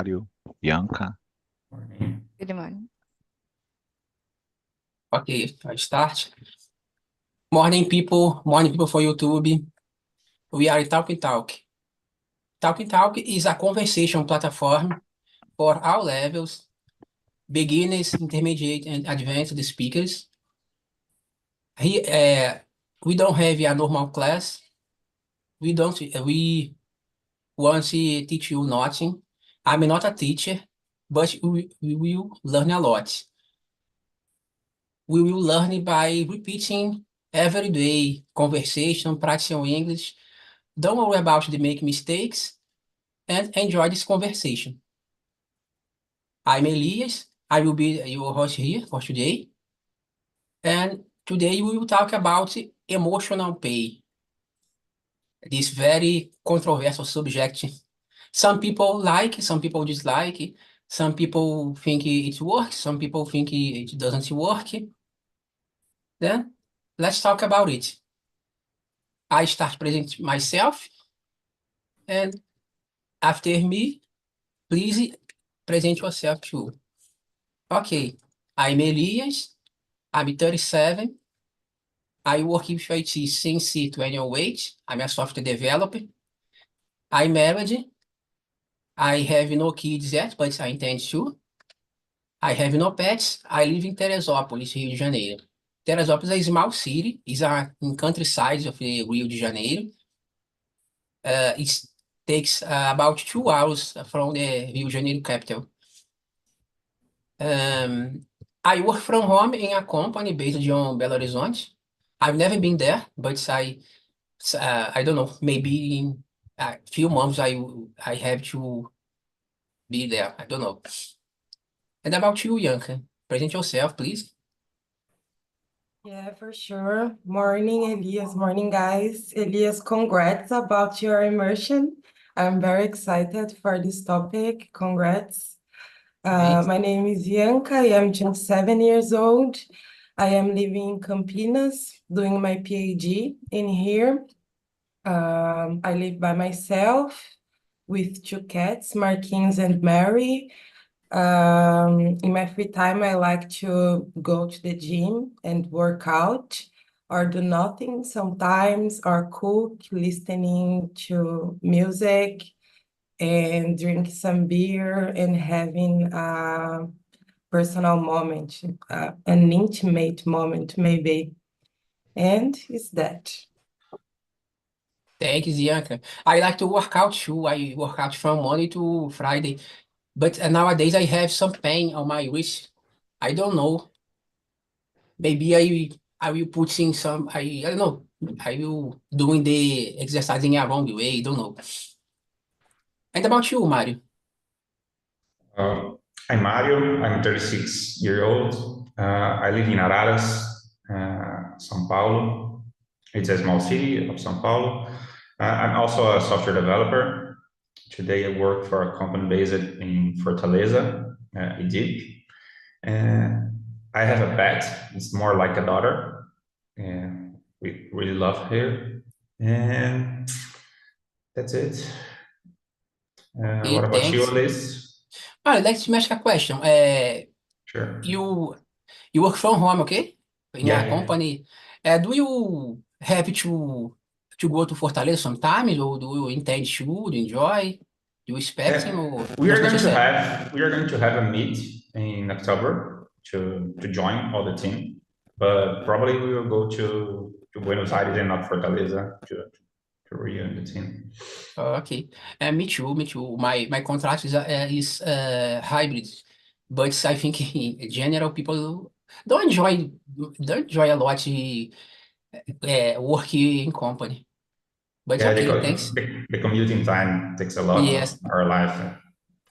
Mário, Bianca. Morning. Good morning. Okay, I start. Morning people for YouTube. We are Talk Talk. Talk Talk is a conversation platform for all levels, beginners, intermediate, and advanced speakers. Here, we don't have a normal class. We want to teach you nothing. I'm not a teacher, but we will learn a lot. We will learn by repeating every day, conversation, practicing English. Don't worry about the make mistakes and enjoy this conversation. I'm Elias. I will be your host here for today. And today we will talk about emotional pain, this very controversial subject. Some people like, some people dislike, some people think it works, some people think it doesn't work. Then let's talk about it. I start presenting myself, and after me, please present yourself too. Okay, I'm Elias. I'm 37. I work with IT since 2008. I'm a software developer. I'm married. I have no kids yet, but I intend to. I have no pets. I live in Teresópolis, Rio de Janeiro. Teresópolis is a small city. It's in countryside of Rio de Janeiro. It takes about 2 hours from the Rio de Janeiro capital. I work from home in a company based on Belo Horizonte. I've never been there, but I don't know, maybe in a few months I have to be there. I don't know. And about you, Yanka, present yourself, please. Yeah, for sure. Morning, Elias. Morning, guys. Elias, congrats about your immersion. I'm very excited for this topic. Congrats. Thanks. My name is Bianca. I am 27 years old. I am living in Campinas, doing my PhD in here. I live by myself with two cats, Marquinhos and Mary. In my free time, I like to go to the gym and work out or do nothing sometimes, or cook, listening to music and drink some beer and having a personal moment, an intimate moment, maybe. And it's that. Thanks, Yanka. I like to work out too. I work out from Monday to Friday, but nowadays I have some pain on my wrist. I don't know. Maybe I will put in some. I don't know. I will doing the exercising a wrong way. Don't know. And about you, Mario? Uh, I'm Mario. I'm 36 years old. I live in Araras, São Paulo. It's a small city of São Paulo. I'm also a software developer. Today I work for a company based in Fortaleza, Egypt. And I have a pet. It's more like a daughter. And we really love her. And that's it. What Okay, about you, thanks. Alice? Let's ask a question. Sure. You work from home, okay? In a Yeah. company. Do you have to go to Fortaleza sometimes, or do you intend to enjoy? Do you expecting or We are not going to necessary? have a meet in October to join all the team, but probably we will go to Buenos Aires and not Fortaleza to rejoin the team. Okay. Me too, me too. My contract is hybrid, but I think in general people don't enjoy a lot work in company. But Yeah, okay, because thanks. the commuting time takes a lot of Yes. our life.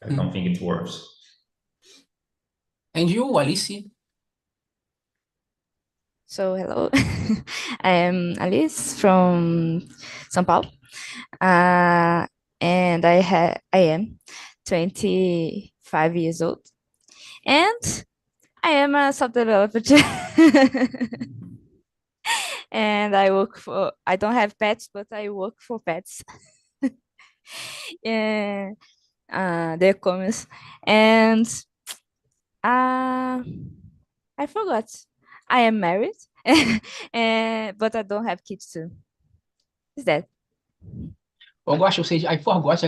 I don't Mm. think it works. And you, Alice? So, hello. I am Alice from São Paulo. And I am 25 years old. And I am a software developer too. And I don't have pets, but I work for pets. And the e-commerce. And uh, I forgot. I am married, but I don't have kids too. Is that? Eu gosto, ou seja, I forgot,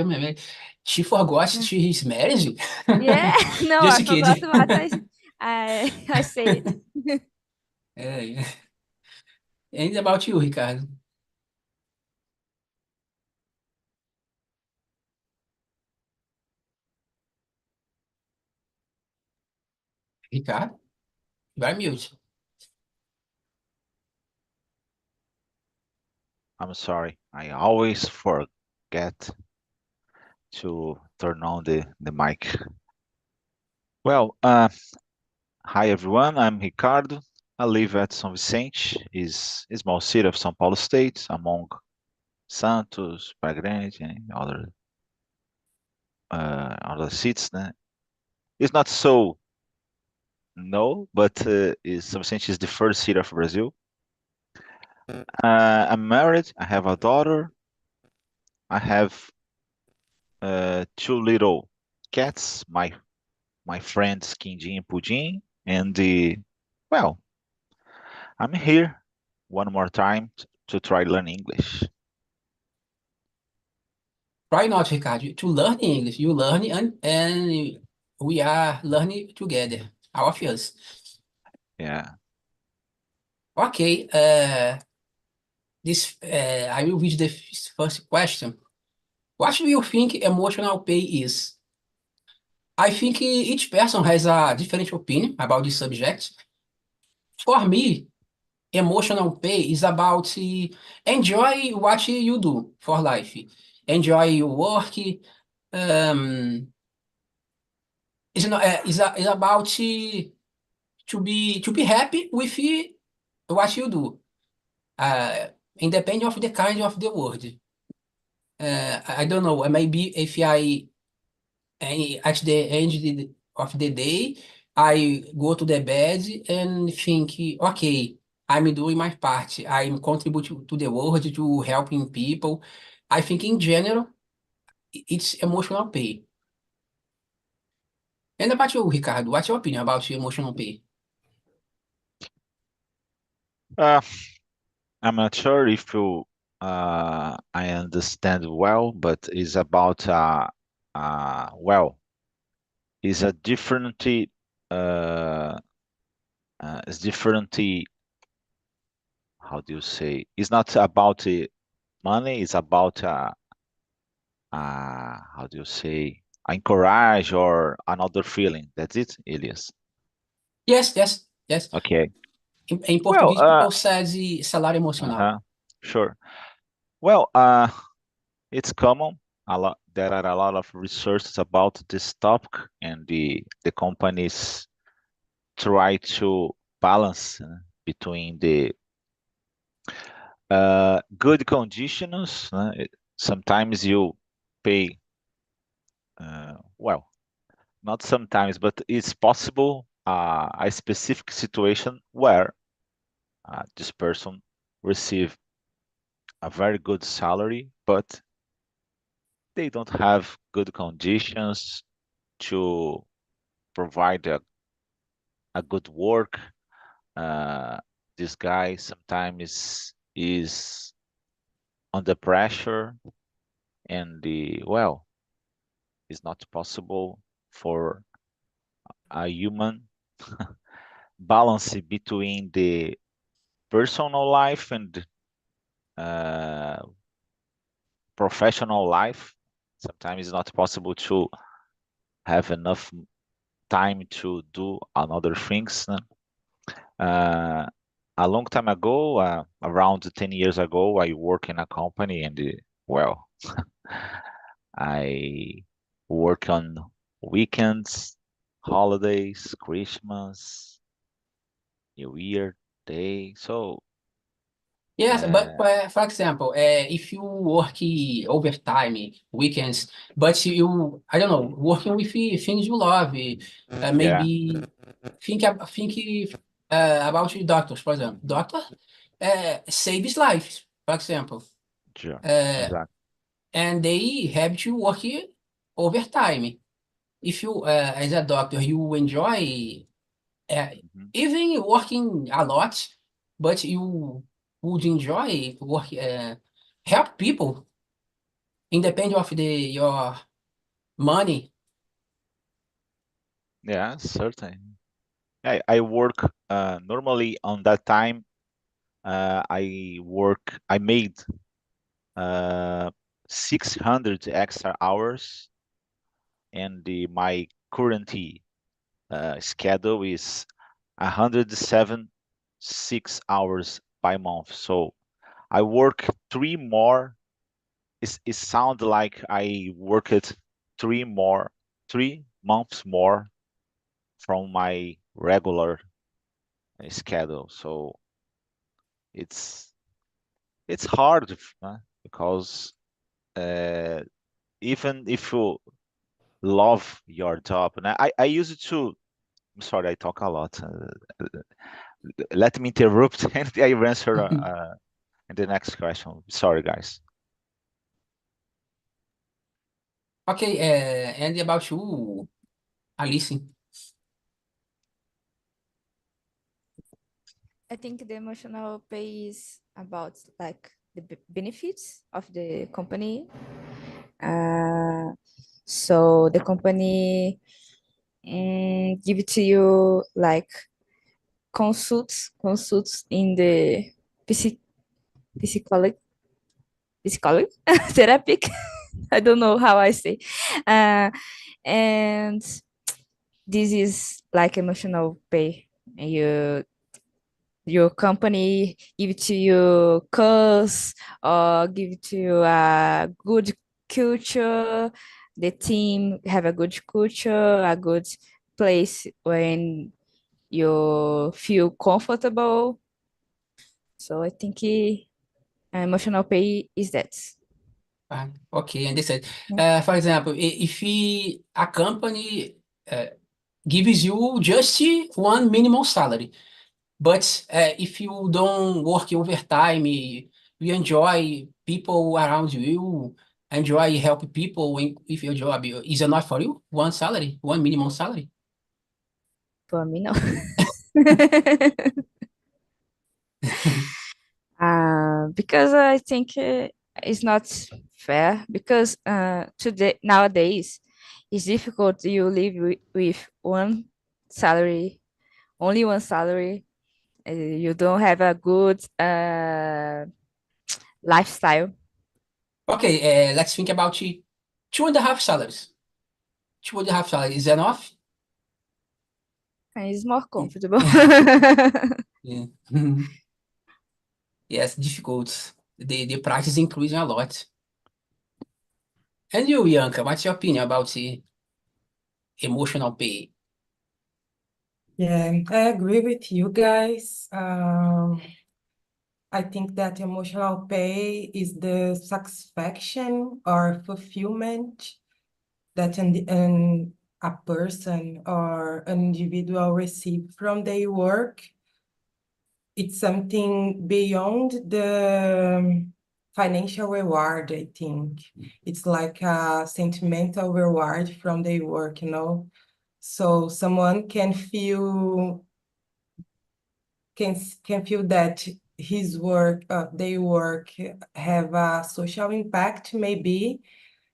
she forgot she is married? Yeah, no, I Just forgot kidding. what I said. É. And about you, Ricardo? Ricardo? Vai mute. I'm sorry, I always forget to turn on the mic. Well, hi everyone, I'm Ricardo. I live at São Vicente, is a small city of São Paulo State, among Santos, Praia Grande, and other cities. Né? It's not so no, but São Vicente is the first city of Brazil. I'm married. I have a daughter. I have two little cats. My friends Quindim and Pudim, and well, I'm here one more time to try learn English. Try not, Ricardo, to learn English. You learn and we are learning together, all of us. Yeah. Okay, I will read the first question. What do you think emotional pay is? I think each person has a different opinion about this subject. For me, emotional pay is about enjoy what you do for life. Enjoy your work. It's not, it's about to be happy with what you do, independent of the kind of the world. I don't know. Maybe if at the end of the day, I go to the bed and think, okay, I'm doing my part. I'm contributing to the world, to helping people. I think in general, it's emotional pay. And about you, Ricardo, what's your opinion about emotional pay? Uh, I'm not sure if I understand well, but it's about well, it's a different it's different. How do you say? It's not about money. It's about how do you say? Encourage or another feeling. That's it, Elias. Yes, yes, yes. Okay. Em Well, português, people says salário emocional. sure. Well, it's common. There are a lot of researches about this topic, and the companies try to balance between the good conditions. Sometimes you pay, well, not sometimes, but it's possible a specific situation where this person receive a very good salary, but they don't have good conditions to provide a good work. This guy sometimes is under pressure, and well, it's not possible for a human balance between the personal life and professional life. Sometimes it's not possible to have enough time to do another things. A long time ago, around 10 years ago, I work in a company, and well, I work on weekends, holidays, Christmas, New Year Day. So Yes, but for example, if you work overtime, weekends, but I don't know, working with things you love, yeah, maybe think about doctors, for example. Doctor saves lives, for example, sure, uh, exactly. and they have to work overtime. If you, as a doctor, you enjoy even working a lot, but you would enjoy work, help people independent of your money. Yeah, certainly. I work normally on that time. I made 600 extra hours, and my current schedule is 176 hours by month. So I work three more. It sounds like I worked 3 months more from my regular schedule. So it's it's hard because uh, even if you love your job, and I used to. I'm sorry, I talk a lot. Let me interrupt and I answer the next question. Sorry, guys. Okay, and about you, Alice. I think the emotional pay is about like the benefits of the company. So the company give it to you like consults in the psych psychology psychology therapeutic. I don't know how I say. Uh, and this is like emotional pay. Your company give it to you course or give it to you a good culture. The team have a good culture, a good place when you feel comfortable. So I think emotional pay is that. Okay, understand. For example, if a company gives you just one minimum salary, but if you don't work overtime, you enjoy people around you, enjoy help people with your job, is it not for you? One salary, one minimum salary? For me, no. Because I think it's not fair because today nowadays it's difficult you live with one salary, only one salary. You don't have a good lifestyle. Okay, let's think about 2.5 salaries. 2.5 salaries is enough? And it's more comfortable. Yeah. Yes, difficult. The price is increasing a lot. And you, Bianca, what's your opinion about the emotional pay? Yeah, I agree with you guys. I think that emotional pay is the satisfaction or fulfillment that a person or an individual receive from their work. It's something beyond the financial reward, I think. It's like a sentimental reward from their work, you know? So someone can feel that his work, their work have a social impact maybe,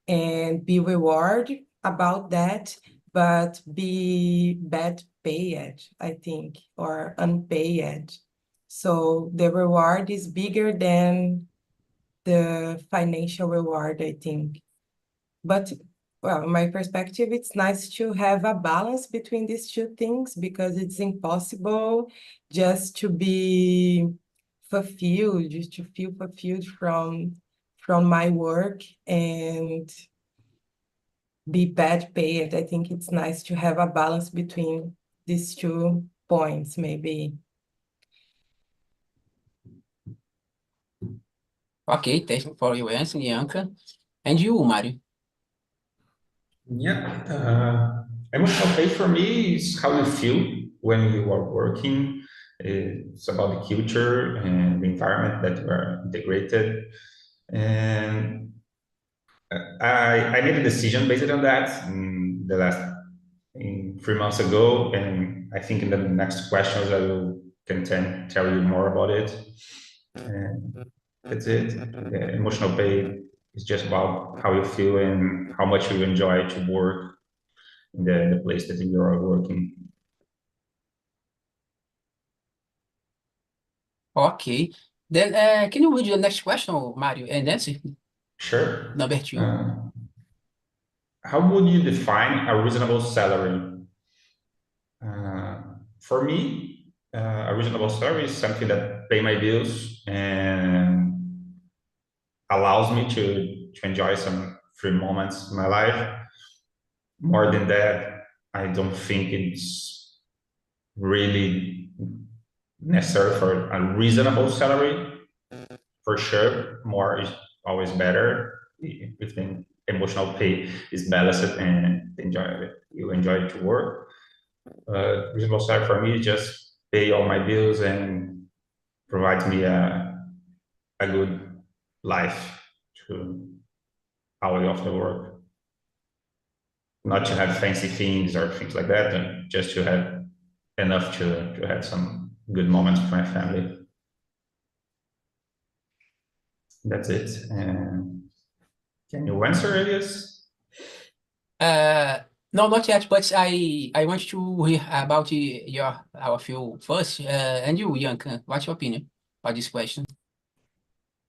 and be rewarded about that, but be bad paid, I think, or unpaid. So the reward is bigger than the financial reward, I think. But well, in my perspective, it's nice to have a balance between these two things because it's impossible just to be fulfilled, just to feel fulfilled from my work and be bad paid. I think it's nice to have a balance between these 2 points, maybe. Okay, thank you for your answer, Bianca. And you, Mario? Yeah, emotional pay for me is how you feel when you are working. It's about the culture and the environment that you are integrated. And I made a decision based on that in 3 months ago, and I think in the next questions I will tell you more about it. And that's it. The emotional pay is just about how you feel and how much you enjoy to work in the place that you are working. Okay. Then can you read the next question, Mario, and answer? Sure. Number 2. How would you define a reasonable salary? For me, a reasonable salary is something that pay my bills and allows me to enjoy some free moments in my life. More than that, I don't think it's really necessary for a reasonable salary. For sure, more is always better if the emotional pay is balanced and you enjoy to work. Reasonable salary for me is just pay all my bills and provide me a good life to out of the work. Not to have fancy things or things like that, and just to have enough to have some good moments with my family. That's it. And can you answer, Elias? No, not yet, but I want to hear about our view first. And you, Yanka, what's your opinion about this question?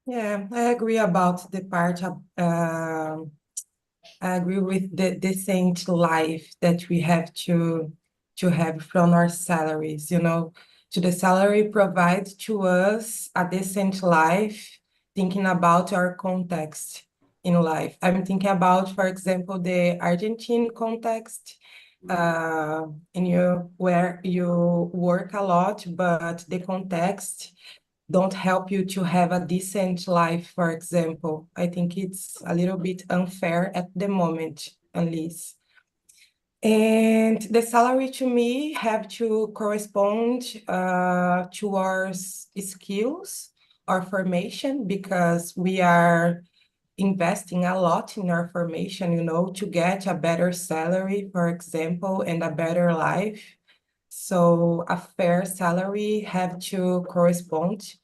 Yeah, I agree about the part of, I agree with the decent life that we have to have from our salaries, you know. To the salary provides to us a decent life, thinking about our context in life. I'm thinking about, for example, the Argentine context, in where you work a lot, but the context don't help you to have a decent life, for example. I think it's a little bit unfair at the moment, at least. And the salary to me have to correspond to our skills, our formation, because we are investing a lot in our formation, you know, to get a better salary, for example, and a better life. So a fair salary have to correspond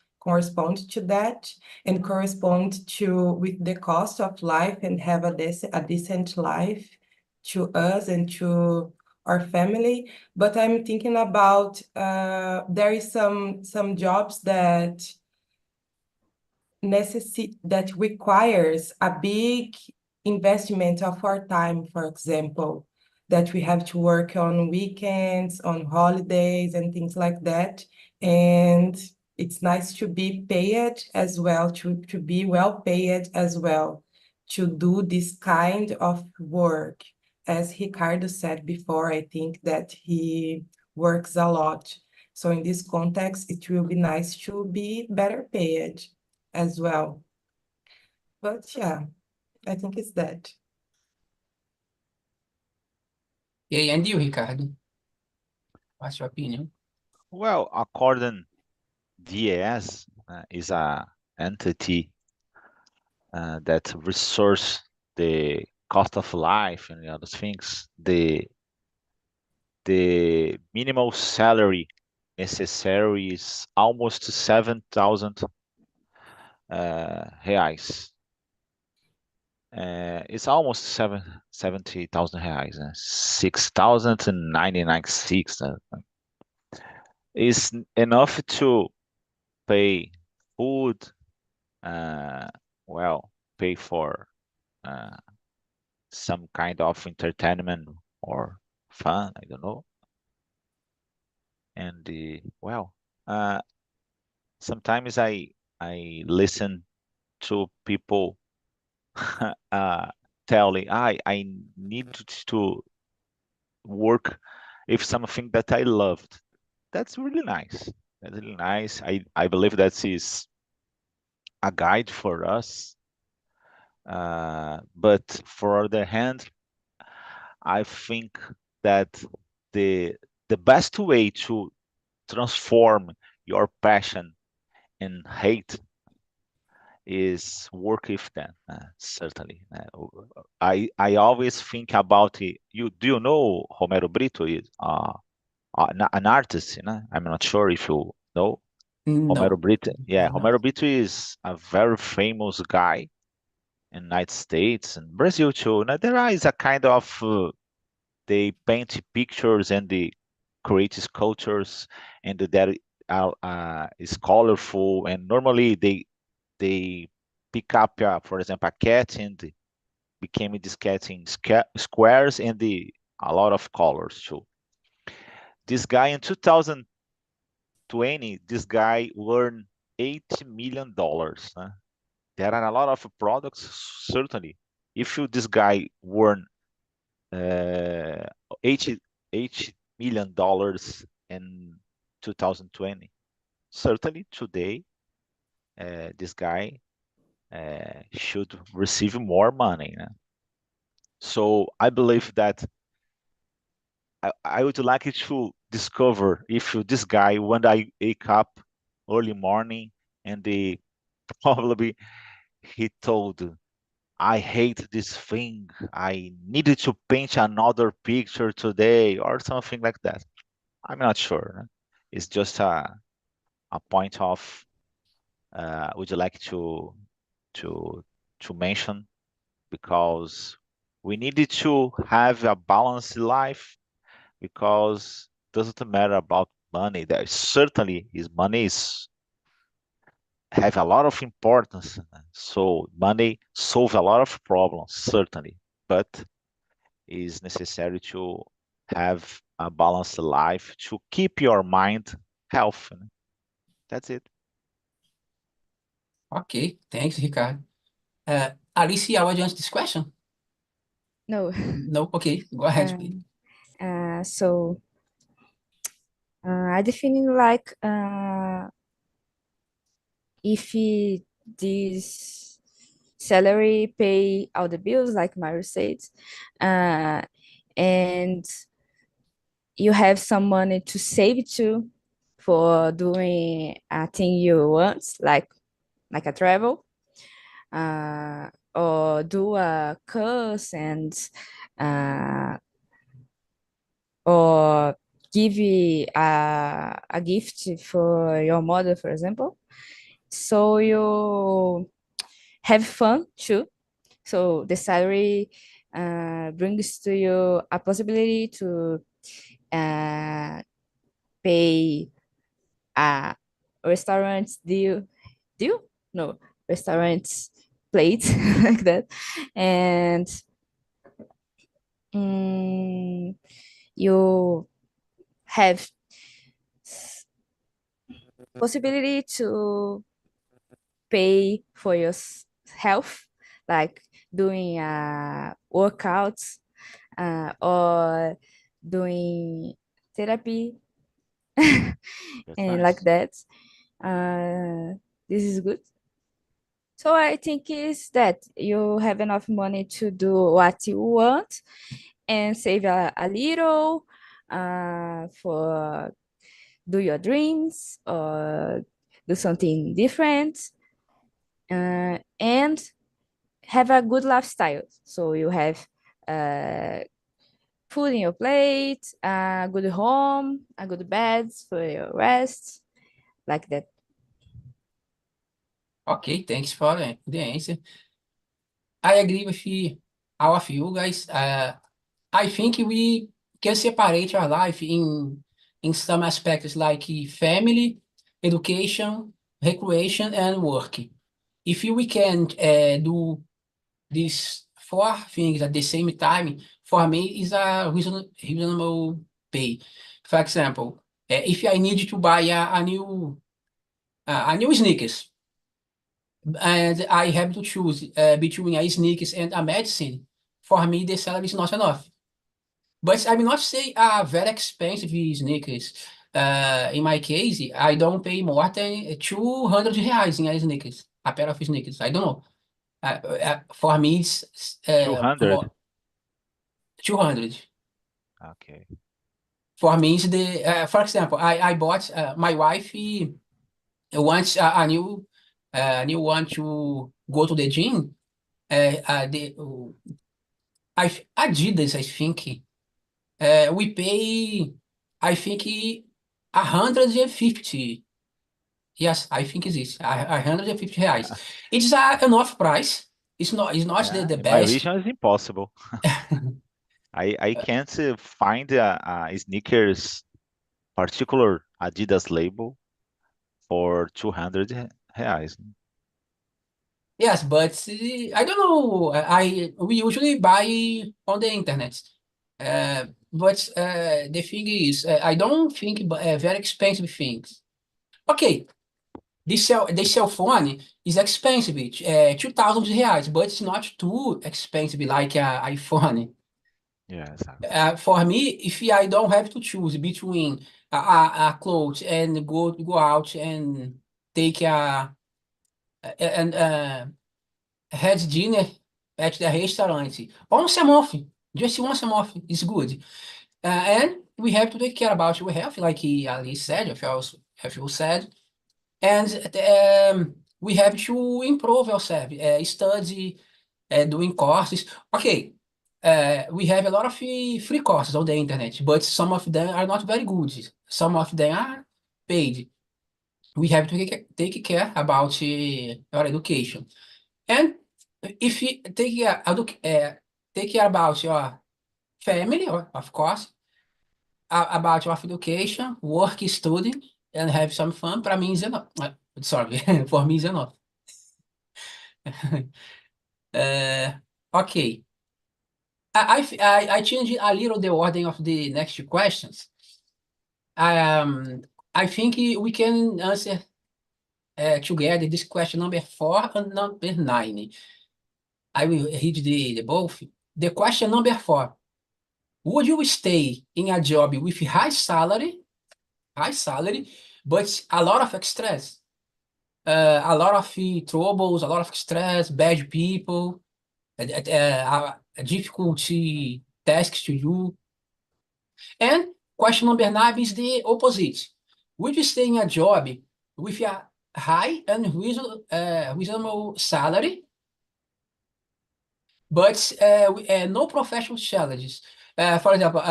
to that and correspond to with the cost of life and have a decent life to us and to our family. But I'm thinking about there is some jobs that that requires a big investment of our time, for example, that we have to work on weekends, on holidays, and things like that. And it's nice to be paid as well, to be well paid as well, to do this kind of work. As Ricardo said before, I think that he works a lot. So in this context, it will be nice to be better paid as well. But yeah, I think it's that. And you, Ricardo, what's your opinion? Well, according DAS is a entity that resource the cost of life and the other things. The minimal salary necessary is almost 7,000 reais. It's almost 70,000 reais, 6,099.6 is enough to pay food, well, pay for some kind of entertainment or fun, I don't know. And well, sometimes I listen to people telling I need to work if something that I loved. That's really nice. That's really nice. I believe that is a guide for us. But for other hand, I think that the best way to transform your passion in hate is work with them, certainly. I always think about it. Do you know Romero Brito is an artist? I'm not sure if you know Romero No, Brito. Yeah, no. Romero Brito is a very famous guy in United States and Brazil too. Now, there is a kind of they paint pictures and they create sculptures and that is colorful and normally they pick up, for example, a cat and became this cat in squares and a lot of colors too. This guy in 2020, this guy earned $80 million. There are a lot of products, certainly. If this guy won 80 million dollars in 2020, certainly today this guy should receive more money. So I believe that I would like to discover if this guy, when I wake up early morning and they probably he told, I hate this thing. I needed to paint another picture today or something like that. I'm not sure. It's just a point of would you like to to mention because we needed to have a balanced life because doesn't matter about money. There certainly is money is have a lot of importance. So money solves a lot of problems, certainly, but is necessary to have a balanced life to keep your mind healthy. That's it. Okay, thanks, Ricardo. Alicia, would you answer this question? No. No? Okay, go ahead, please. So I define like if this salary pay all the bills, like Mario said, and you have some money to save too for doing a thing you want, like a travel, or do a course and or give a gift for your mother, for example. So you have fun too. So the salary brings to you a possibility to pay a restaurant deal? No, restaurant plate like that. And you have possibility to pay for your health, like doing workouts or doing therapy That's and like nice. that. This is good. So I think is that you have enough money to do what you want and save a little for do your dreams or do something different and have a good lifestyle. So you have food in your plate, a good home, a good bed for your rest, like that. Okay, thanks for the answer. I agree with all of you guys. I think we can separate our life in some aspects like family, education, recreation, and work. If we can do these four things at the same time, for me, is a reasonable pay. For example, if I need to buy a new sneakers, and I have to choose between a sneakers and a medicine, for me, the salary is not enough. But I will not say very expensive sneakers. In my case, I don't pay more than 200 reais in a sneakers, a pair of sneakers. I don't know. For me, it's 200. more 200. Okay. For me, it's for example, I bought my wife wants a new and you want to go to the gym, Adidas, I think, we pay, I think, 150. Yes, I think it is 150 reais. It's enough price. It's not Yeah, the in my best. region, it's impossible. I can't find a sneakers particular Adidas label for 200 reais. Yes, but I don't know. We usually buy on the internet. But the thing is, I don't think very expensive things. Okay, this cell phone is expensive, 2,000 reais, but it's not too expensive like a iPhone. Yes. For me, if I don't have to choose between a clothes and go out and take and had dinner at the restaurant once a month, just once a month is good. And we have to take care about our health, like Ali said, if you said, and we have to improve ourselves, study, doing courses. Okay, we have a lot of free courses on the internet, but some of them are not very good. Some of them are paid. We have to take care about our education. And if you take care about your family, of course, about your education, work, study, and have some fun, para mim is enough. Sorry, for me is enough. Okay. I changed a little the order of the next questions. I think we can answer together this question number 4 and number 9. I will read the both. The question number 4. Would you stay in a job with high salary, but a lot of stress, a lot of troubles, a lot of stress, bad people, a difficulty tasks to do? And question number 9 is the opposite. Would you stay in a job with a high and reasonable salary, but no professional challenges? For example,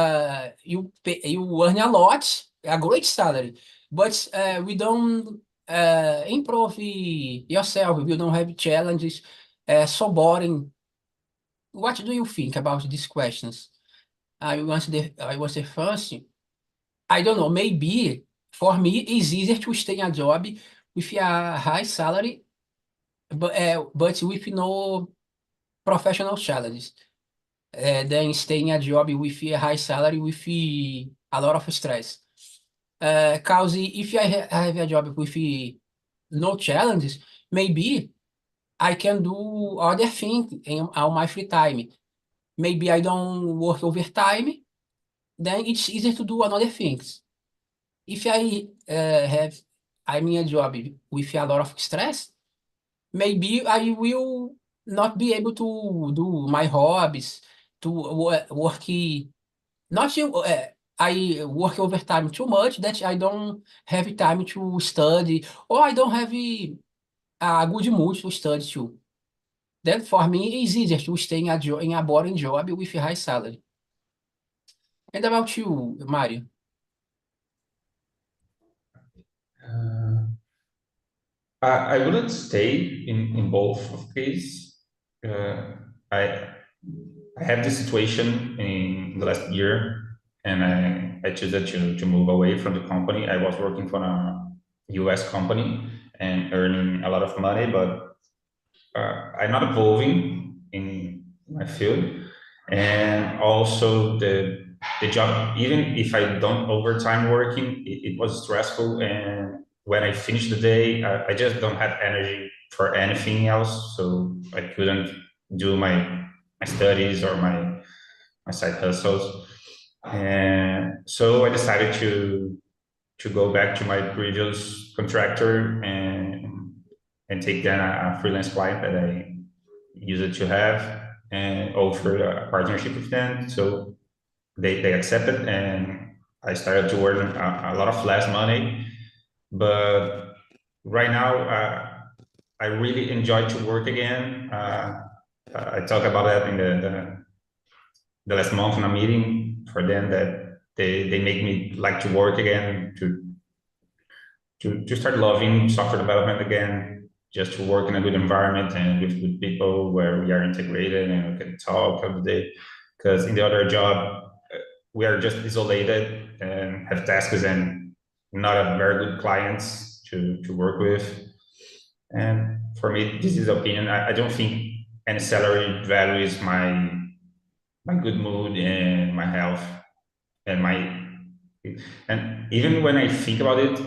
you earn a lot, a great salary, but we don't improve yourself. We don't have challenges. So boring. What do you think about these questions? I was the first. I don't know. Maybe for me, it's easier to stay in a job with a high salary, but with no professional challenges. Than staying a job with a high salary with a lot of stress. Cause if I have a job with no challenges, maybe I can do other things in on my free time. Maybe I don't work overtime, then it's easier to do another things. If I'm in a job with a lot of stress, maybe I will not be able to do my hobbies, to work. Not to, I work overtime too much that I don't have time to study, or I don't have a good mood to study too. Then for me, it's easier to stay in a boring job with a high salary. And about you, Mario? Uh, I wouldn't stay in both of these. Uh, I I had this situation in the last year, and I chose to move away from the company. I was working for a U.S. company and earning a lot of money, but I'm not evolving in my field, and also the job. Even if I don't overtime working, it was stressful, and when I finish the day, I just don't have energy for anything else, so I couldn't do my studies or my side hustles, and so I decided to go back to my previous contractor and take then a freelance client that I used to have and offer a partnership with them. So they accepted, and I started to earn a lot of less money. But right now, I really enjoy to work again. I talked about that in the last month in a meeting for them, that they make me like to work again, to start loving software development again, just to work in a good environment and with good people where we are integrated and we can talk every day. Because in the other job, we are just isolated and have tasks and not a very good clients to work with. And for me, this is opinion. I don't think any salary values my good mood and my health and my, and even when I think about it,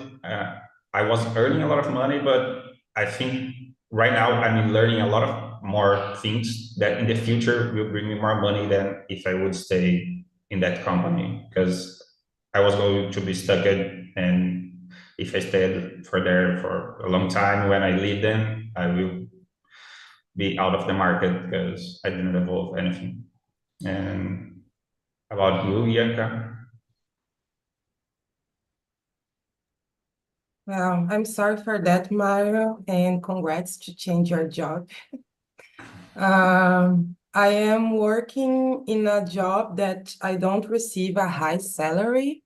I was earning a lot of money, but I think right now I'm learning a lot of more things that in the future will bring me more money than if I would stay in that company, because I was going to be stuck in, and if I stayed for there for a long time, when I leave them, I will be out of the market because I didn't evolve anything. And about you, Bianca? Well, I'm sorry for that, Mario, and congrats to change your job. I am working in a job that I don't receive a high salary.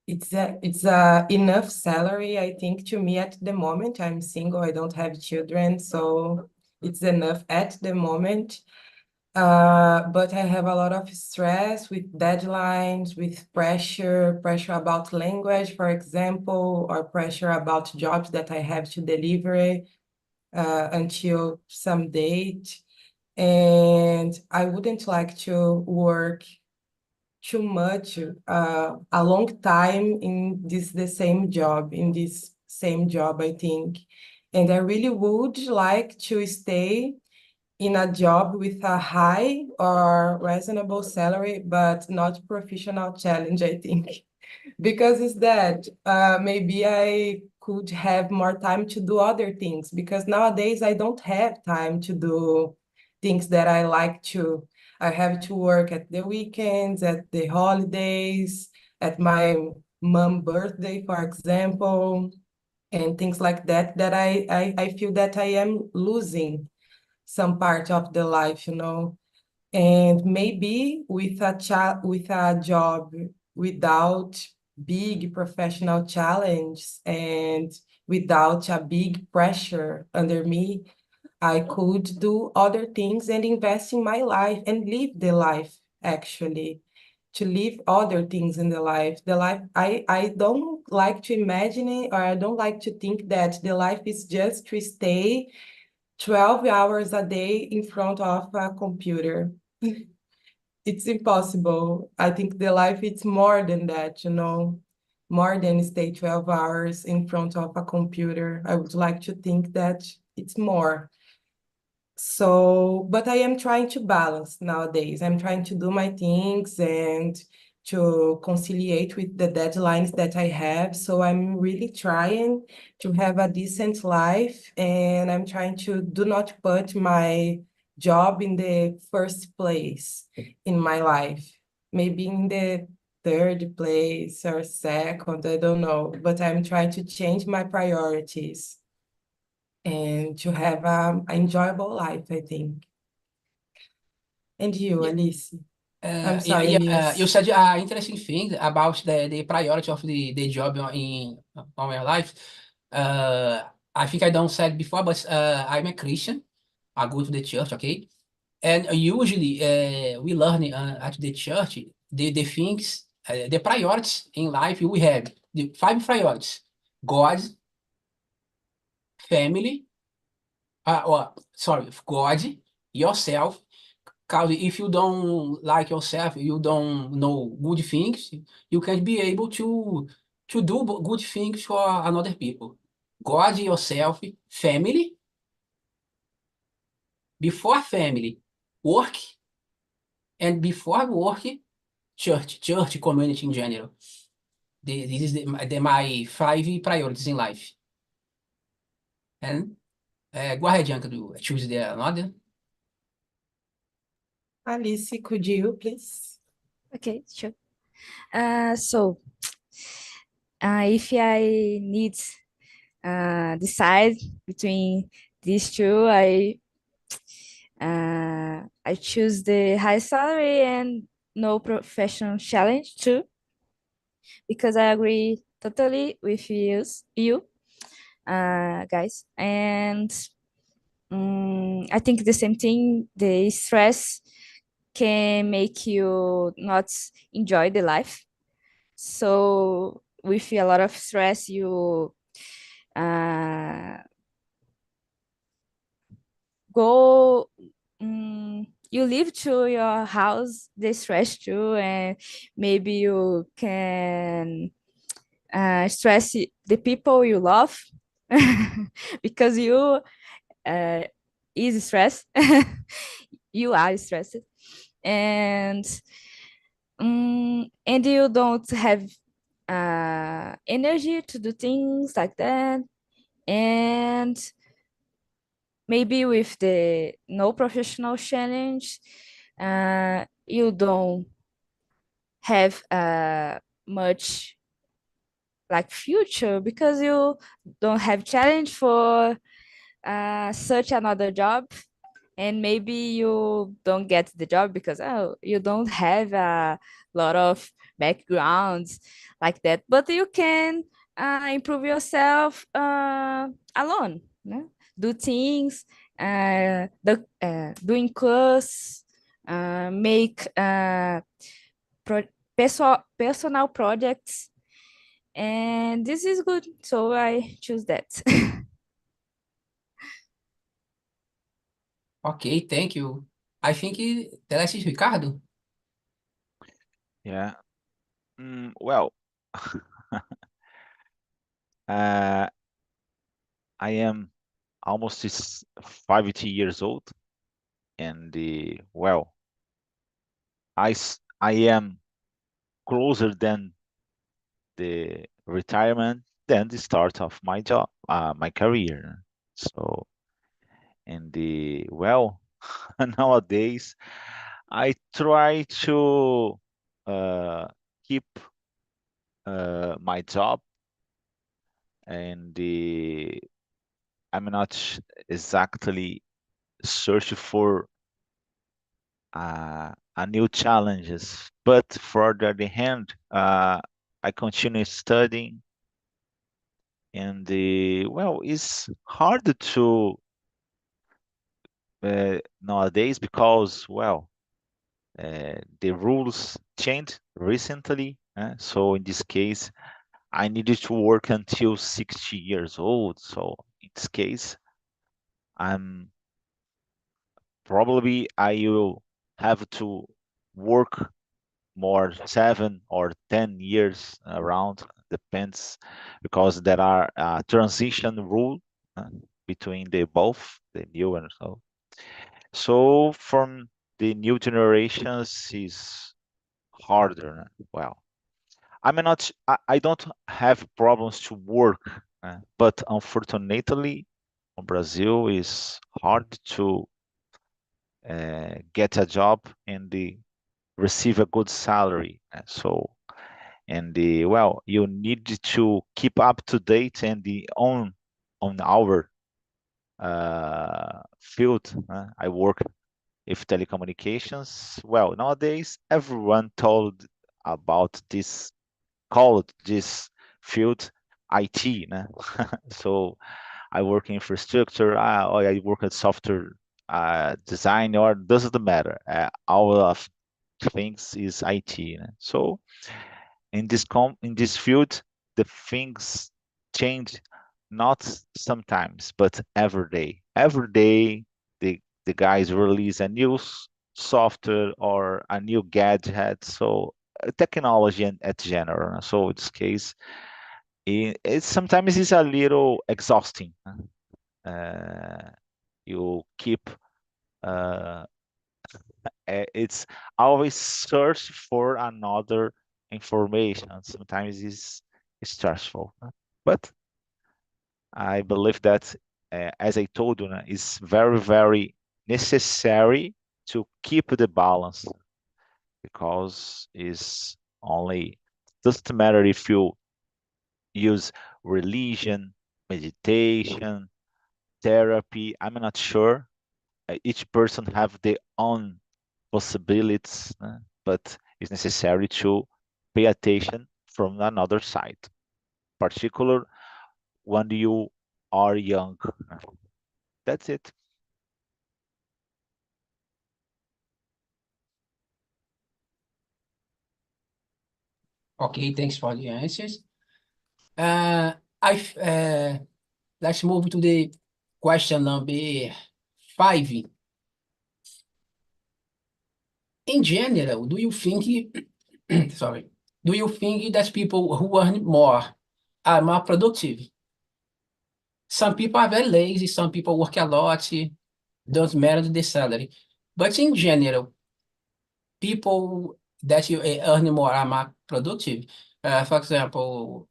It's a enough salary, I think, to me at the moment. I'm single, I don't have children, so it's enough at the moment. But I have a lot of stress with deadlines, with pressure about language, for example, or pressure about jobs that I have to deliver until some date. And I wouldn't like to work too much, a long time in the same job, I think. And I really would like to stay in a job with a high or reasonable salary, but not professional challenge, I think. Because it's that maybe I could have more time to do other things, because nowadays I don't have time to do things that I like to. I have to work at the weekends, at the holidays, at my mom birthday, for example, and things like that, that I feel that I am losing some part of the life, and maybe with a job without big professional challenge and without a big pressure under me, I could do other things and invest in my life and live the life, actually, to live other things in the life. The life, I don't like to imagine it, or I don't like to think that the life is just to stay 12 hours a day in front of a computer. It's impossible. I think the life is more than that, more than stay 12 hours in front of a computer. I would like to think that it's more. So, but I am trying to balance nowadays. I'm trying to do my things and to conciliate with the deadlines that I have. So I'm really trying to have a decent life, and I'm trying to do not put my job in the first place in my life. Maybe in the third place or second, I don't know. But I'm trying to change my priorities and to have an enjoyable life, I think. And you, Yeah. Alice? I'm Yeah, sorry, Nils. you said an interesting thing about the priority of the job in on my life. I think I don't said before, but I'm a Christian. I go to the church, okay? And usually we learn at the church the things, the priorities in life we have. The five priorities: God, family, God, yourself. Because if you don't like yourself, you don't know good things, you can't be able to do good things for another people. God, yourself, family, before family, work, and before work, church community in general. This is my five priorities in life. And go ahead, Bianca, to choose the another. Alice, could you please? Okay, sure. So, if I need decide between these two, I choose the high salary and no professional challenge too, because I agree totally with you, guys. And I think the same thing, the stress can make you not enjoy the life. So with a lot of stress, uh, go you leave to your house the stress too, and maybe you can stress the people you love because you uh, is stressed. You are stressed, and and you don't have energy to do things like that. And maybe with the no professional challenge, you don't have much like future, because you don't have challenge for search another job, and maybe you don't get the job because you don't have a lot of backgrounds like that, but you can improve yourself alone, né? Do things, doing course, make personal projects, and this is good, so I choose that. Okay, thank you. I think the last is Ricardo. Yeah. Well, uh, I am almost 50 years old, and well, I am closer than the retirement than the start of my job, my career. So, and well, nowadays I try to uh, keep my job, and I'm not exactly searching for a new challenges, but for the other hand, I continue studying, and well, it's hard to nowadays because well, the rules changed recently. So in this case, I needed to work until 60 years old. So in this case, I'm probably I will have to work more 7 or 10 years around, depends, because there are transition rule uh, between the both the new and so from the new generations is harder. Well, I don't have problems to work, but unfortunately, Brazil is hard to get a job and receive a good salary. So, and well, you need to keep up to date and the on our field. I work with telecommunications. Well, nowadays everyone told about this, called this field IT. So I work in infrastructure, or I work at software design, or doesn't matter. All of things is IT. So in this field, the things change not sometimes, but every day. Every day, the guys release a new software or a new gadget. So technology at general. So in this case, it sometimes is a little exhausting. Uh, you keep it's always search for another information. Sometimes it's stressful, but I believe that, as I told you, it's very, very necessary to keep the balance, because it's only doesn't matter if you use religion, meditation, therapy. I'm not sure. Each person have their own possibilities, but it's necessary to pay attention from another side, particular when you are young. That's it. Okay, thanks for the answers. Let's move to the question number 5. In general, do you think, sorry, do you think that people who earn more are more productive? Some people are very lazy, some people work a lot, don't matter the salary. But in general, people that you earn more are more productive. For example,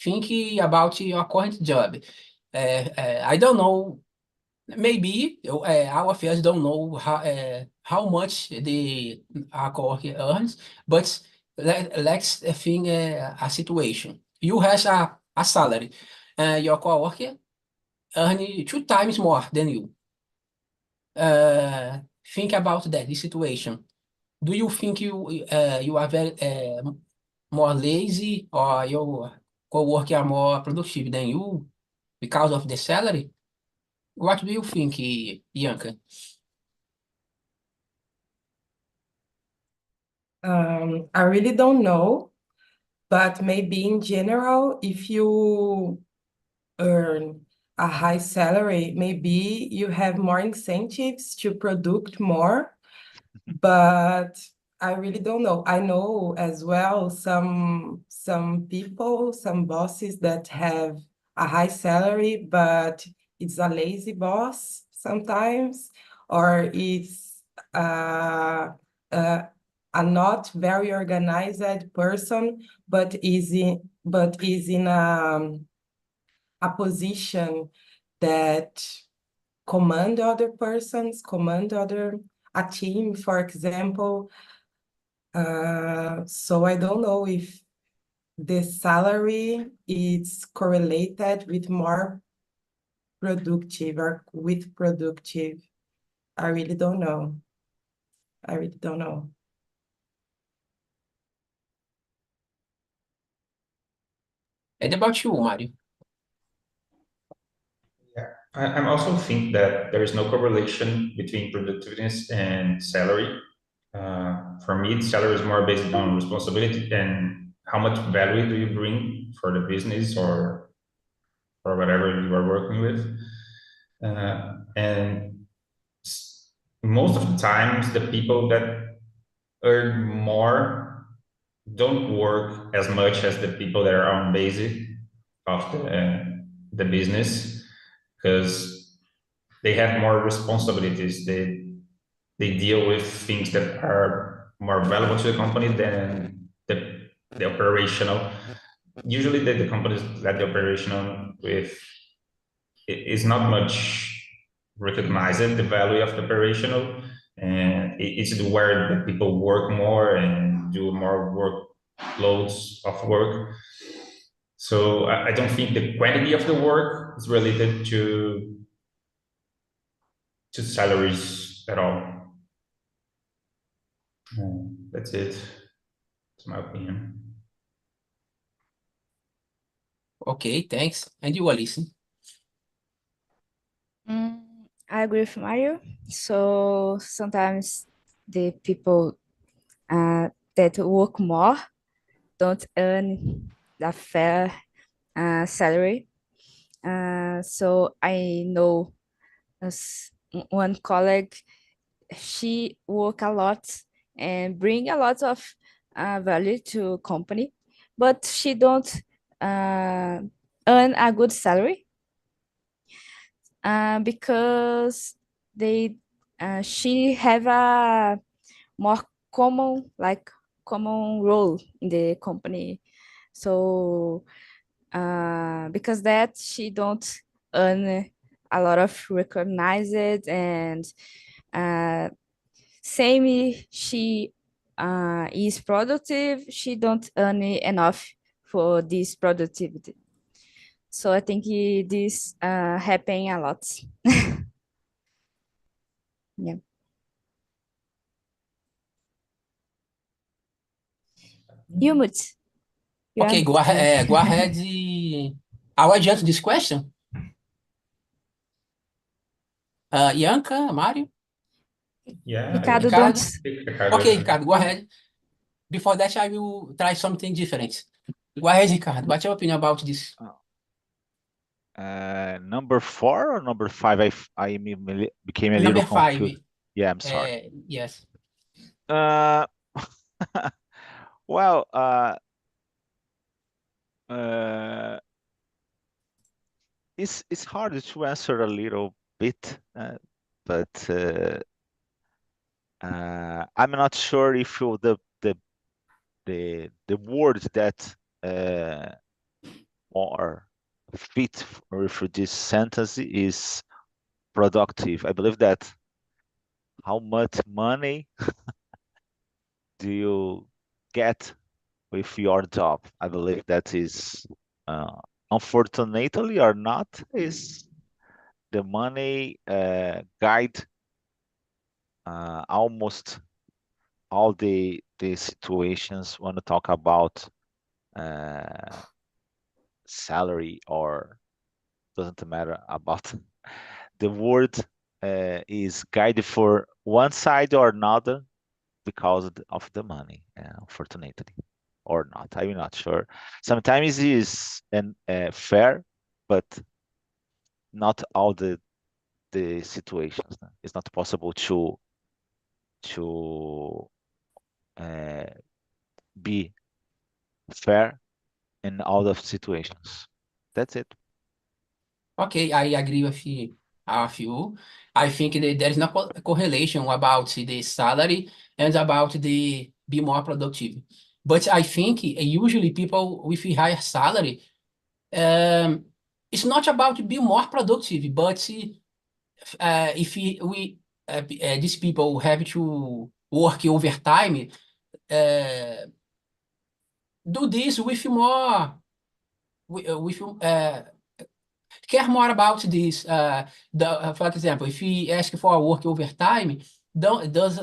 thinking about your current job. I don't know, maybe our affairs don't know how much our coworker earns, but let's think a situation. You have a salary, your coworker earn 2 times more than you. Think about that, the situation. Do you think you are very more lazy, or your coworker are more productive than you because of the salary? What do you think, Bianca? I really don't know, but maybe in general, if you earn a high salary, maybe you have more incentives to produce more, but I really don't know. I know as well some people, some bosses that have a high salary, but it's a lazy boss sometimes, or it's uh, a not very organized person, but is in a position that command other a team, for example. So I don't know if the salary is correlated with more productive or with productive. I really don't know. I really don't know. And about you, Mario? Yeah, I'm also think that there is no correlation between productiveness and salary. For me, salary is more based on responsibility and how much value do you bring for the business or whatever you are working with. And most of the times, the people that earn more don't work as much as the people that are on basic of the business because they have more responsibilities. They deal with things that are more valuable to the company than the operational. Usually, the companies that the operational with is not much recognizing the value of the operational, and it's where the people work more and do more workloads of work. So I don't think the quantity of the work is related to salaries at all. That's it. That's my opinion. Okay, thanks. And you, Alice? I agree with Mario. So sometimes the people that work more don't earn the fair salary. So I know one colleague, she work a lot and bring a lot of value to company, but she don't earn a good salary because they she have a more common role in the company. So because that she don't earn a lot of recognized, and same she is productive, she don't earn enough for this productivity. So I think this happen a lot. Yeah. Humut, your Okay, go turn. ahead. Go ahead. I'll adjust this question. Ianca, Mário, Yeah, Ricardo, Ricardo. don't. Ricardo. Okay, Ricardo, go ahead. Before that, I will try something different. Go ahead, Ricardo. What's your opinion about this? Number 4 or number 5? Became a little Number 5. confused. Yeah, I'm sorry. Yes. Uh, well, uh, it's hard to answer a little bit, but I'm not sure if the word that more fit for this sentence is productive. I believe that how much money do you get with your job? I believe that is, unfortunately or not, is the money guide almost all the situations when we talk about uh, salary, or doesn't matter about the word is guided for one side or another because of the money, unfortunately, or not. I'm not sure. Sometimes it is fair, but not all the situations. It's not possible to uh, be fair in all the situations. That's it. Okay, I agree with you. I think that there is no correlation about the salary and about the be more productive. But I think usually people with higher salary, um, it's not about be more productive, but if these people have to work overtime, uh, do this with more with care more about this. For example, if he ask for a work overtime, does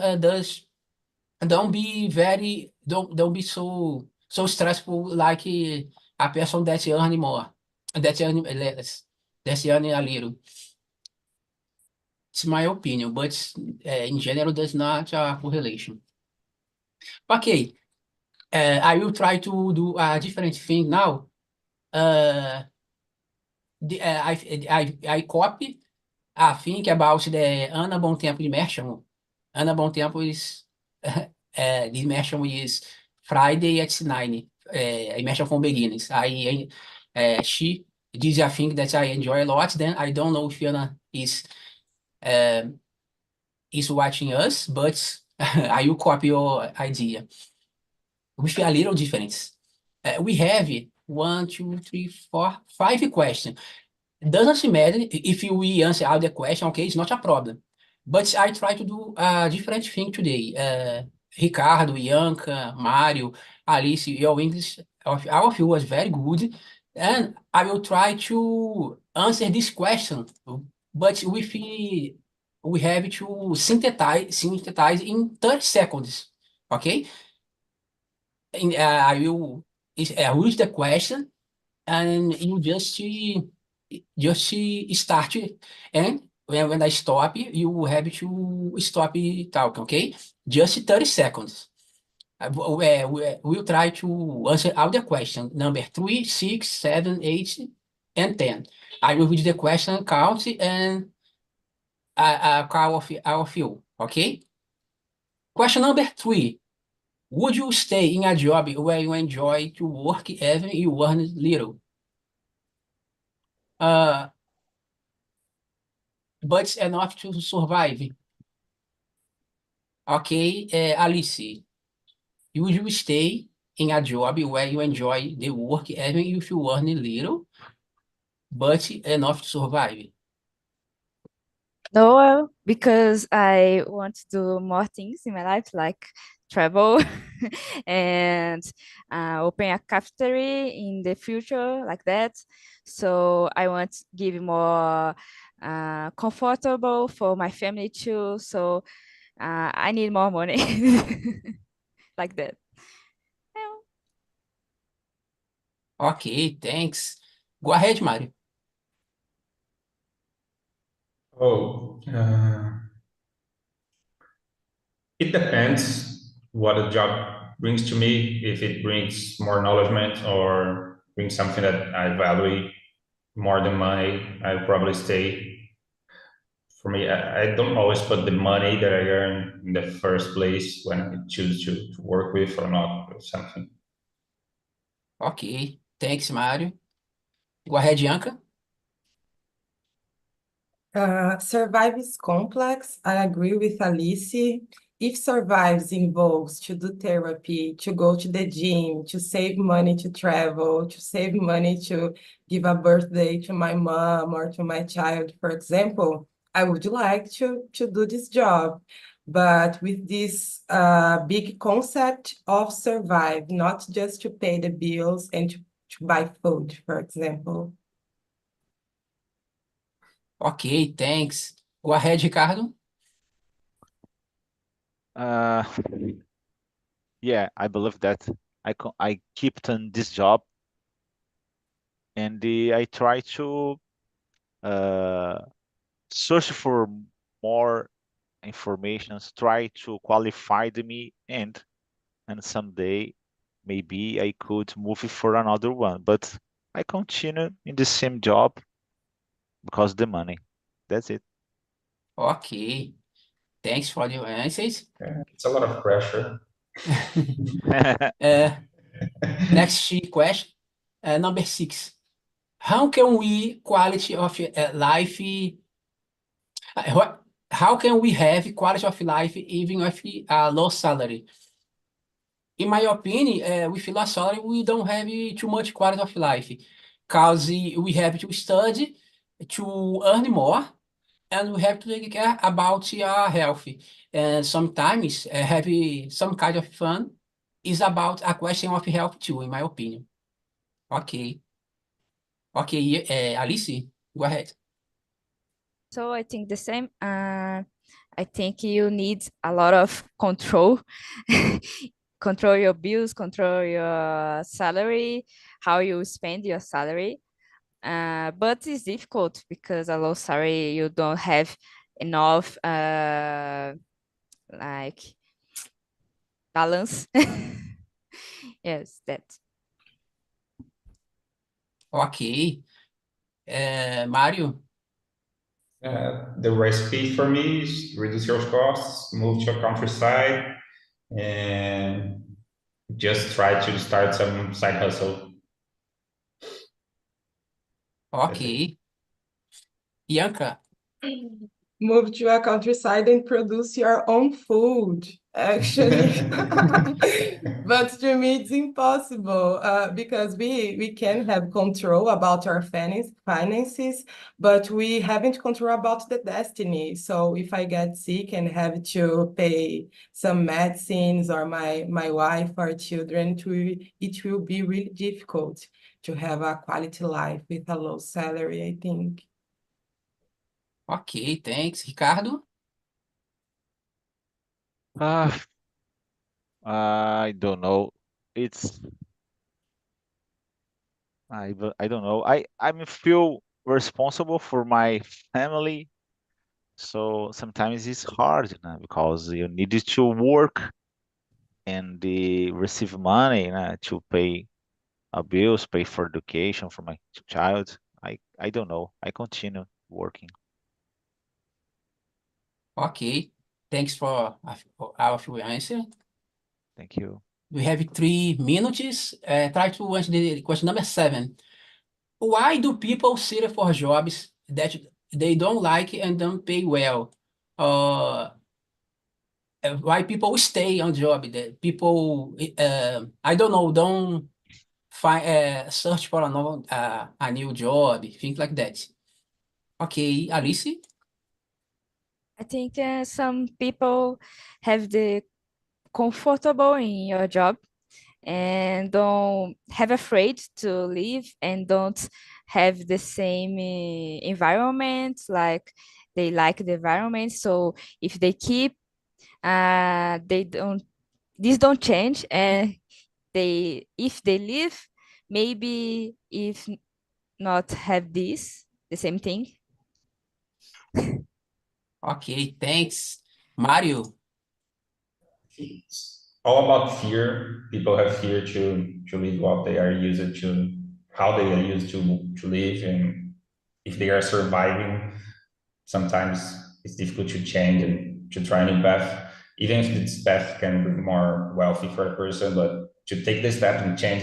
don't be very don't be so stressful like a person that earn more, that earn less, that earn a little. It's my opinion, but in general, there's not a correlation. Okay, I will try to do a different thing now. Uh, I copy a think about the Ana Bom Tempo immersion. Ana Bom Tempo is the immersion is Friday at 9. Immersion for beginners. She this is a thing that I enjoy a lot. Then I don't know if Anna uh, is watching us, but I will copy your idea with a little difference. We have 1, 2, 3, 4, 5 questions. Doesn't matter if we answer all the question, okay, it's not a problem. But I try to do a different thing today. Ricardo, Ianca, Mario, Alice, your English, all of you was very good. And I will try to answer this question, but we have to synthesize in 30 seconds, okay? I will read the question and you just start and when I stop you have to stop talking, okay, just 30 seconds. We'll try to answer all the question number 3, 6, 7, 8 and 10. I will read the question, count, and I call of you, okay. Question number 3: would you stay in a job where you enjoy to work even you earn little, uh, but enough to survive? Okay, Alice, you will stay in a job where you enjoy the work even if you earn little, but enough to survive. No, because I want to do more things in my life, like travel and open a cafeteria in the future like that. So I want to give more comfortable for my family too. So I need more money like that. Yeah. Okay, thanks. Go ahead, Mario. Oh, it depends what a job brings to me. If it brings more knowledge or brings something that I value more than money, I'll probably stay. For me, I don't always put the money that I earn in the first place when I choose to work with or not or something. Okay, thanks, Mario. Go ahead, Bianca. Survive is complex. I agree with Alice. If survives involves to do therapy, to go to the gym, to save money to travel, to save money to give a birthday to my mom or to my child, for example, I would like to do this job. But with this big concept of survive, not just to pay the bills and to buy food, for example. Okay, thanks. Go ahead, Ricardo. Uh, yeah, I believe that I kept on this job and I try to uh, search for more information, try to qualify me, and someday maybe I could move for another one. But I continue in the same job because the money. That's it. Okay, thanks for your answers. Yeah, it's a lot of pressure. Uh, next question, number 6. How can we quality of life? How can we have quality of life even with a low salary? In my opinion, with low salary, we don't have too much quality of life because we have to study to earn more and we have to take care about our health. And sometimes have some kind of fun is about a question of health too, in my opinion. Okay. Okay, Alice, go ahead. So I think the same. I think you need a lot of control. Control your bills, control your salary, how you spend your salary. But it's difficult because a low salary you don't have enough like balance. Yes, that. Ok. Mário? The recipe for me is reduce your costs, move to a countryside, and just try to start some side hustle. That's it. Ok. Bianca? Move to a countryside and produce your own food, actually. But to me, it's impossible because we can have control about our finances, but we haven't control about the destiny. So if I get sick and have to pay some medicines or my wife or children, it will be really difficult to have a quality life with a low salary, I think. Ok, thanks. Ricardo? Uh, I don't know. It's I don't know. I feel responsible for my family, so sometimes it's hard, because you need to work and receive money, to pay bills, pay for education for my child. I don't know. I continue working. Ok. Thanks for our answer. Thank you. We have 3 minutes. Try to answer the question number 7. Why do people settle for jobs that they don't like and don't pay well? Uh, why people stay on job that people, I don't know, don't find search for a new job, things like that. Okay, Alice? I think some people have the comfortable in your job and don't have afraid to leave and don't have the same environment like they like the environment. So if they keep, they don't, this don't change, and they if they leave, maybe if not have this the same thing. Okay, thanks. Mario, It's all about fear. People have fear to live what they are used to, how they are used to live, and if they are surviving, sometimes it's difficult to change and to try a new path, even if this path can bring more wealthy for a person. But to take this step and change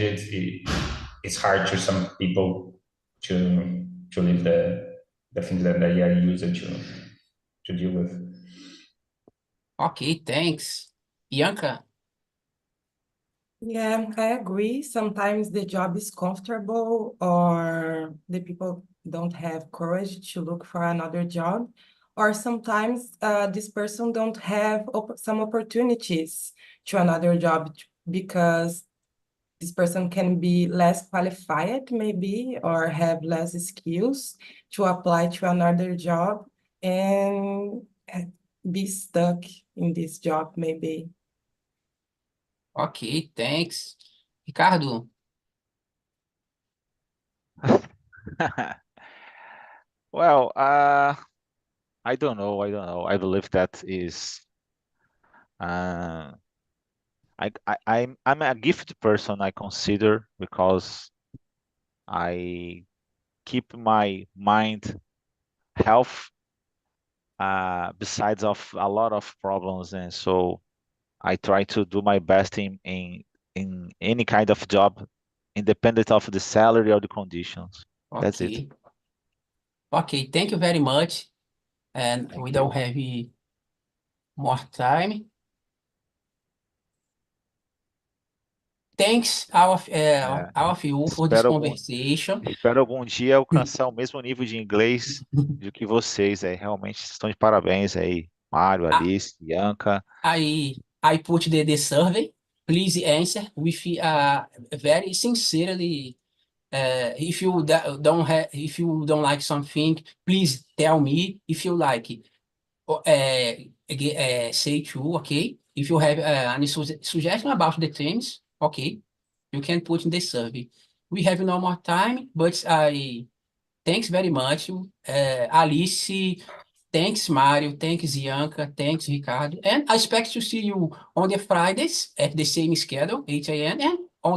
it's hard to some people to live the things that they are used to deal with. okay, thanks. Bianca, Yeah, I agree. Sometimes the job is comfortable or the people don't have courage to look for another job. Or sometimes this person don't have some opportunities to another job because this person can be less qualified maybe or have less skills to apply to another job and be stuck in this job maybe. ok, thanks. Ricardo, Well, I don't know. I don't know. I believe that is uh, I'm a gifted person, I consider, because I keep my mind health besides of a lot of problems, and so I try to do my best in any kind of job, independent of the salary or the conditions. That's it. ok. Ok, thank you very much. And Thank we you. don't have more time. Thanks É, all of you for this espero algum, conversation. espero algum dia alcançar o mesmo nível de inglês do que vocês. Realmente estão de parabéns aí, Mário, I, Alice, Bianca. I put the survey. Please answer with very sincerely. If you don't have, if you don't like something, please tell me. If you like it, say too. Okay. If you have any suggestion about the themes, okay, you can put in the survey. We have no more time, but I thanks very much, Alice. Thanks, Mario. Thanks, Bianca. Thanks, Ricardo. And I expect to see you on the Fridays at the same schedule, 8 a.m. And